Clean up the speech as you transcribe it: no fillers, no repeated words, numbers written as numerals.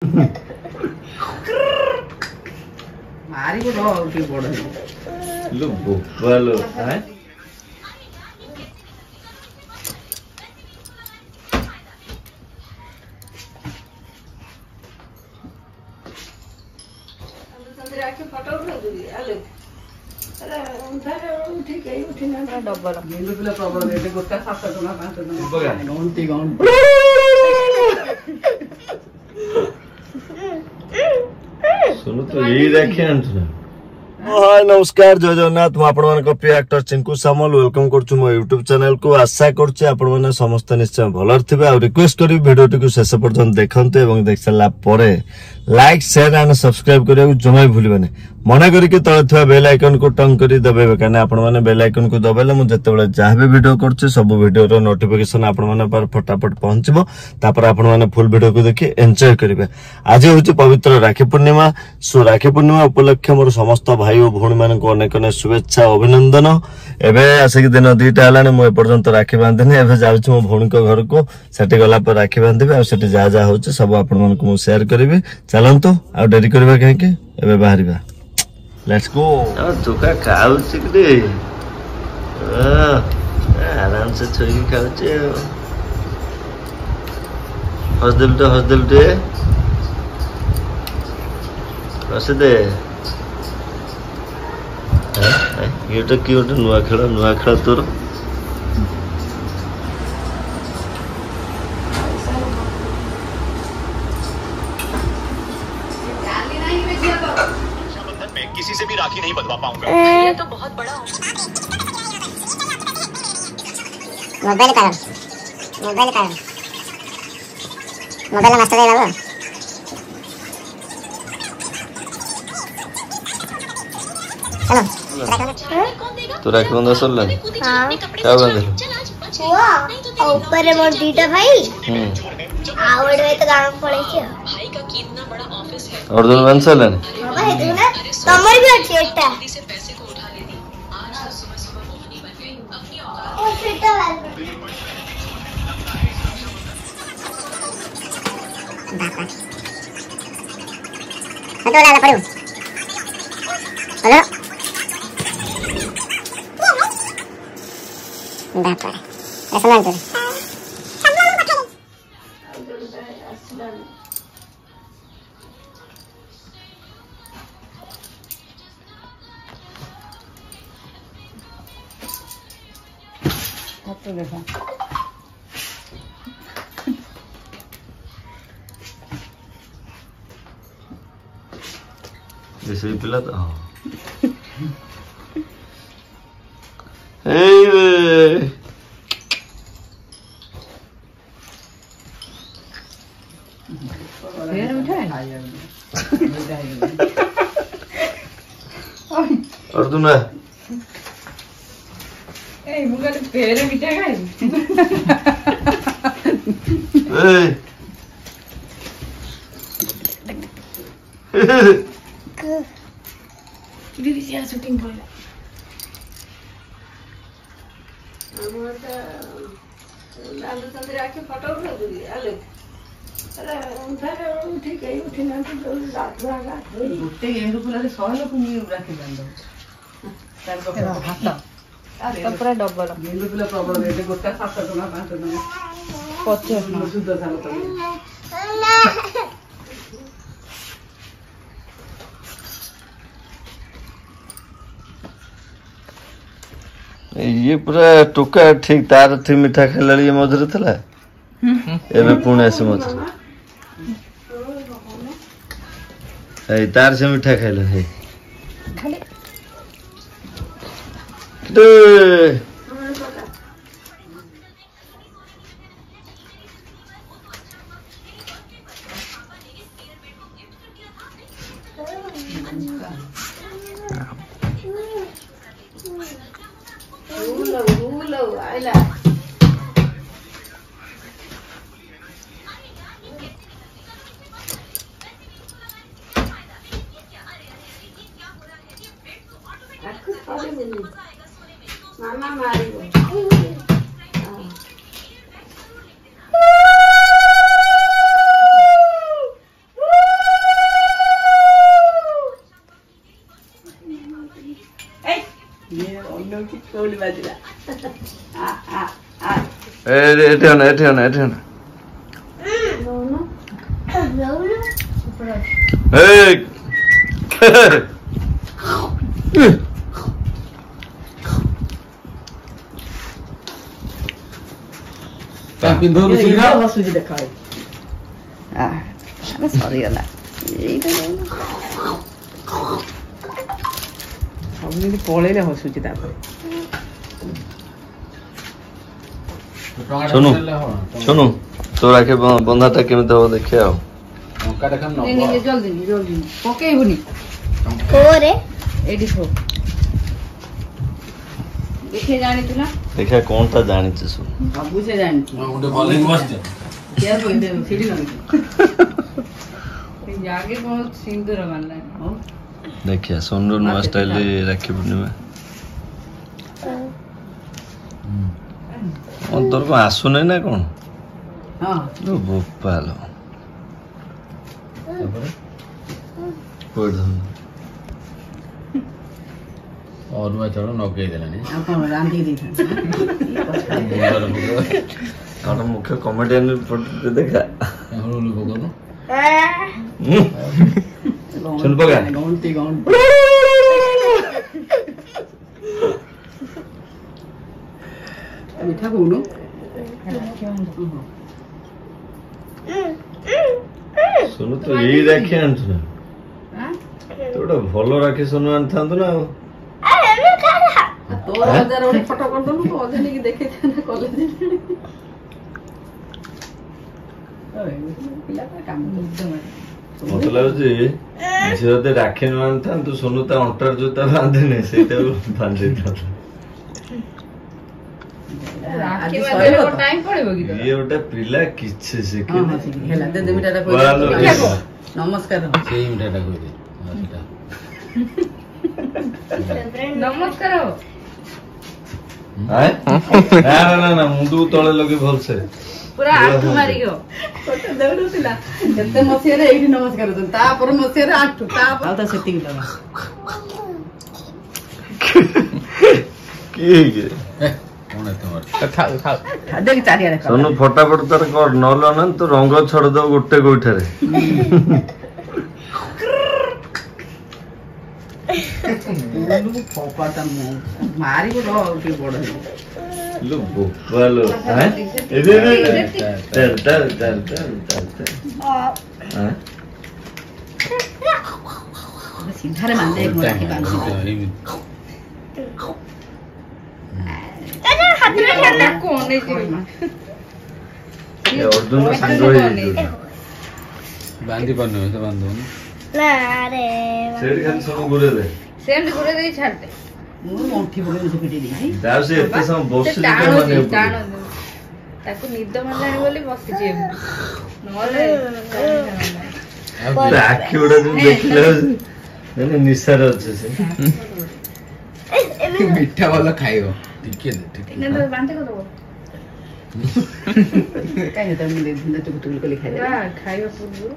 मारी को दो उठी पड़े लो बोपालो हैं संदरा के फोटो उठा दूरी आले अरे उठी गई उठी ना डबल नींद पिला प्रॉब्लम है गोटा 7 टका 5 टका घंटी सुनो तो यही देखे अंतरा हाय नमस्कार जय जगन्नाथ मु आपण मान प्रिय एक्टर चिंकू सामल वेलकम करछु मो YouTube चैनल को आशा करछु आपण माने समस्त निश्चय भलर थिबे आ रिक्वेस्ट करी वीडियो टी शेष पर्यंत देखंते एवं देख सला परे लाइक शेयर एंड सब्सक्राइब करिया जमाई भूलिबने मना करी के तळे थिबा बेल आइकन को टंग करी दबेबे काने आपण माने बेल आइकन को दबेले मु जते बेले जहा भी वीडियो करछु सब वीडियो रो नोटिफिकेशन आपण माने पर फटाफट पहुंचबो तापर आपण माने फुल वीडियो को देखि एन्जॉय करिवे आज होची पवित्र राखी पूर्णिमा सो राखी पूर्णिमा उपलक्ष्य मोर समस्त भाई और भौणी मान को अनेक अनेक शुभेच्छा अभिनंदन एबे आसिक दिन 2टा हलाने मु एपर्यंत राखी बांधने एबे जाउछु मो भौणी को घर को सेठी गला पर राखी बांधबे आ सेठी जा जा होचे सब आपण मान को मु शेयर करबे चलंतो आ डेरी करबा काहे के एबे बाहरिबा लेट्स गो तू का खाउछ कि आराम से छोई खाउछ हसदिल दे हस दे ये तो कि नुआ खेल तोर किसी से भी राखी नहीं बंधवा पाऊंगा ये तो बहुत बड़ा मोबाइल मास्टर है बाबू तो राखी बंधा सरला क्या बंधे ऊपर मोर दीटा भाई आवड़ में तो गांव पड़े छे भाई का कितना बड़ा ऑफिस है और दोनों बंद सरला बाबा है तू ना कमर भी अच्छी है से पैसे को उठा लेती आज तो सुबह मोहिनी बन गई अपनी औकात ओ फिटा बाबा हटो ला पड़ो हेलो बाबा ऐसा ना कर तो देखा जैसे भी पिला था फिर उठाए और तू ना ए मुगा तो पेरे मिटा खाए दीदी से शूटिंग कर हमर तो लाल संदरा के फोटो उठा दूरी आले अरे उठी गई उठी ना तो रात भागा उठे गेंदू फुला रे 100 लोग मी राखी बांधो तार को हाथ तो पूरा डबल गेंदू फुला प्रॉब्लम है गोटा 7 टका 5 टका 50 शुद्ध साल तो ये पूरा टोका ठीक तार थी मिठा खेल ये मधुर थला एबे पुणे से मधुर ए तार से मिठा खेल है दे Hello, Ayla. Mama Mario. କଉଠି ବାଜିଲା ଏଠି ଅନା ଏଠି ଅନା ଏଠି ଅନା ଏଇ ବସୁଛି ଦେଖ ସରିଗଲା ଏଇଟା ସବୁମିତି ପଳେଇଲେ ହସୁଛି ତାପରେ ଶୁଣୁ ଶୁଣୁ ତୋ ରାକ୍ଷୀ ବନ୍ଧାଟା କେମିତି ହବ ଦେଖିବା ଆଉ ଜଲ୍ଦି ଜଲ୍ଦି ପକେଇବୁନି କୋରେ ଏଇଠି ଥୋ ଦେଖେ ଜାଣିଛୁ ନା ଦେଖିବା କଣଟା ଜାଣିଛୁ ଶୁଣୁ ସବୁ ସେ ଜାଣିଛୁ ସେଠି ଜାଗେ କଣ ସିନ୍ଦୁର ମାରିଲାନି ହଉ ଦେଖିବା ସୋନୁ ନୂଆ ଷ୍ଟାଇଲ ରାକ୍ଷୀ ପୂର୍ଣ୍ଣିମା ତୋର କଣ ଆସୁନାହିଁ ନା କଣ ହଁ ବୋପାଲ ଅରୁଆ ଚାଉଳ ନଗେଇ ଦେଲାଣି ଆଉ କଣ ରାନ୍ଧିକି ଦେଇଥାନ୍ତି ମୁଖ୍ୟ କମେଡିଆନ ଦେଖା ଶୁଣି ପକା ଗଣ୍ଟି ଗଣ୍ଟି ମିଠା କହୁନୁ ଶୁଣୁ ତୁ ଏଇ ରାକ୍ଷୀ ଆଣିଛୁ ନା ତୁ ଗୋଟେ ଭଲ ରାକ୍ଷୀ ଶୁଣୁ ଆଣିଥାନ୍ତୁ ନା ଆଉ ତୋର ହଜାର ଗୋଟେ ଫଟୋ କରିଦେଲୁ ତୁ ଅଜା ନେଇକି ଦେଖେଇଥାନ୍ତା କଲେଜ ପିଲାଟା କାମ ମତେ ଲାଗୁଛି ଝିଅ ଯଦି ରାକ୍ଷୀ ନ ଆଣିଥାନ୍ତୁ ଶୁଣୁ ତା ଅଣ୍ଟାର ଜୋତା ବାନ୍ଧିନି ସେଇଟା ବାନ୍ଧି ଦେଇଥାନ୍ତା ଇଏ ଗୋଟେ ପିଲା କିଛି ଶିଖିନି ନମସ୍କାର ସେଇ ମିଠାଟା କହିଦେ ନମସ୍କାର ନା ମୁଣ୍ଡକୁ ତଳେ ଲଗେଇ ଭଲସେ ପୁରା ଆଠୁ ମାରିବ ଦେଉନଥିଲା କେତେ ମସିହାରେ ଏଇଠି ନମସ୍କାର ଦଉଛନ୍ତି ତାପରେ ମସିହାରେ ଆଠୁ ତାପରେ ଆଉ ତା ସେତିକି ଦବା ଦେଖ ଚାରିଆଡେ ସୋନୁ ଫଟାଫଟ ତାର କର ନହେଲେ ନା ତୁ ରଙ୍ଗ ଛଡେଇଦବ ଗୋଟେ ଗୋଇଠାରେ ମାରିବ ଟିକେ ବଡ ସିଧାରେ ବାନ୍ଧେ ବାନ୍ଧି ପାରୁନି ତ ବାନ୍ଧୁନି ସେଇଠି ଖାଲି ସବୁ ଗୁରେ ଦେ ସେମିତି ଗୁଡେ ଦେଇ ଛାଡିଦେ ମୁଁ ଗଣ୍ଠି ପକେଇ ପିଟି ଦେଇଛି ଯାଉ ସେ ଏତେ ସମୟ ବସୁଛି ତାକୁ ନିଦ ମାରିଲାଣି ବୋଲି ବସିଛି ନହେଲେ ଆଖି ଗୁଡା ଯୋଉ ଦେଖିଲେ ନିଶାରେ ଅଛି ସେ ମିଠା ଭଲ ଖାଇବ ଟିକେ ବାନ୍ଧେ କରିଦବ କାହିଁ ମୁଁ ଦେଇଥିଲି ଟୁକୁଟୁକୁ କଲି ଖାଇବା ପୂର୍ବରୁ